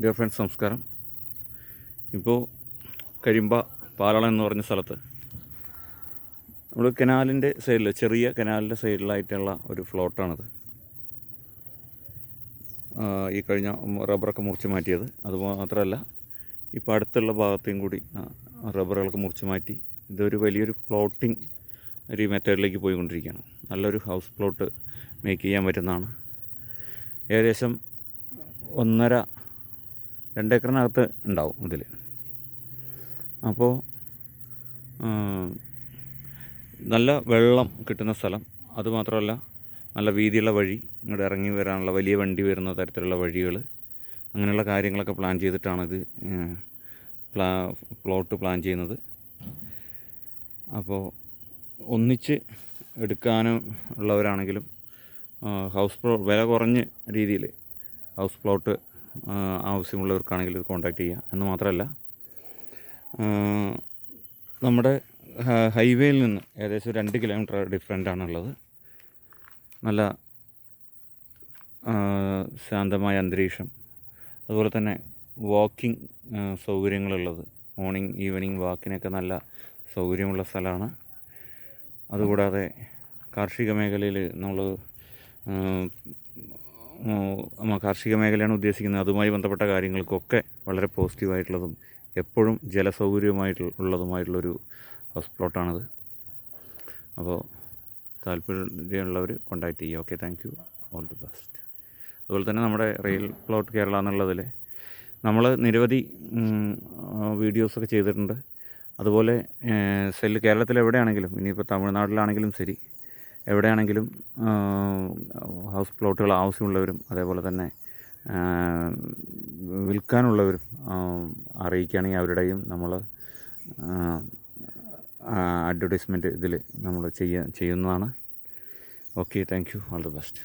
Dear friends, നമസ്കാരം. ഇപ്പോൾ കഴിമ്പ പാലളം എന്ന് പറഞ്ഞ സ്ഥലത്ത് നമ്മൾ കനാലിൻ്റെ സൈഡിൽ, ചെറിയ കനാലിൻ്റെ സൈഡിലായിട്ടുള്ള ഒരു ഫ്ലോട്ടാണത്. ഈ കഴിഞ്ഞ റബ്ബറൊക്കെ മുറിച്ച് മാറ്റിയത്. അതുമാത്രമല്ല, ഇപ്പോൾ അടുത്തുള്ള ഭാഗത്തേയും കൂടി റബ്ബറുകളൊക്കെ മുറിച്ച് മാറ്റി ഇതൊരു വലിയൊരു ഫ്ലോട്ടിങ് ഒരു മെത്തേഡിലേക്ക് പോയിക്കൊണ്ടിരിക്കുകയാണ്. നല്ലൊരു ഹൗസ് പ്ലോട്ട് മേക്ക് ചെയ്യാൻ പറ്റുന്നതാണ്. ഏകദേശം 1.5-2 ഏക്കറിനകത്ത് ഉണ്ടാവും ഇതിൽ. അപ്പോൾ നല്ല വെള്ളം കിട്ടുന്ന സ്ഥലം, അതുമാത്രമല്ല നല്ല വീതിയുള്ള വഴി, ഇങ്ങോട്ട് ഇറങ്ങി വരാനുള്ള വലിയ വണ്ടി വരുന്ന തരത്തിലുള്ള വഴികൾ, അങ്ങനെയുള്ള കാര്യങ്ങളൊക്കെ പ്ലാൻ ചെയ്തിട്ടാണിത് പ്ലോട്ട് പ്ലാൻ ചെയ്യുന്നത്. അപ്പോൾ ഒന്നിച്ച് എടുക്കാനുള്ളവരാണെങ്കിലും വില കുറഞ്ഞ രീതിയിൽ ഹൗസ് പ്ലോട്ട് ആവശ്യമുള്ളവർക്കാണെങ്കിൽ ഇത് കോൺടാക്റ്റ് ചെയ്യുക. എന്ന് മാത്രമല്ല, നമ്മുടെ ഹൈവേയിൽ നിന്ന് ഏകദേശം 2 കിലോമീറ്റർ ഡിഫറൻ്റാണുള്ളത്. നല്ല ശാന്തമായ അന്തരീക്ഷം, അതുപോലെ തന്നെ വാക്കിംഗ് സൗകര്യങ്ങളുള്ളത്, മോർണിംഗ് ഈവനിങ് വാക്കിനൊക്കെ നല്ല സൗകര്യമുള്ള സ്ഥലമാണ്. അതുകൂടാതെ കാർഷിക മേഖലയിൽ കാർഷിക മേഖലയാണ് ഉദ്ദേശിക്കുന്നത്. അതുമായി ബന്ധപ്പെട്ട കാര്യങ്ങൾക്കൊക്കെ വളരെ പോസിറ്റീവായിട്ടുള്ളതും എപ്പോഴും ജലസൗകര്യമായിട്ടുള്ളതുമായിട്ടുള്ളൊരു ഹൗസ് പ്ലോട്ടാണത്. അപ്പോൾ താല്പര്യമുള്ളവർ കോൺടാക്റ്റ് ചെയ്യുക. Okay, thank you, all the best. അതുപോലെ തന്നെ നമ്മുടെ റിയൽ പ്ലോട്ട് കേരള എന്നുള്ളതിൽ നമ്മൾ നിരവധി വീഡിയോസൊക്കെ ചെയ്തിട്ടുണ്ട്. അതുപോലെ കേരളത്തിൽ എവിടെയാണെങ്കിലും, ഇനിയിപ്പോൾ തമിഴ്നാട്ടിലാണെങ്കിലും ശരി, എവിടെയാണെങ്കിലും ഹൗസ് പ്ലോട്ടുകൾ ആവശ്യമുള്ളവരും അതേപോലെ തന്നെ വിൽക്കാനുള്ളവരും അറിയിക്കുകയാണെങ്കിൽ അവരുടെയും നമ്മൾ അഡ്വർടൈസ്മെൻറ്റ് ഇതിൽ നമ്മൾ ചെയ്യുന്നതാണ്. Okay, thank you, all the best.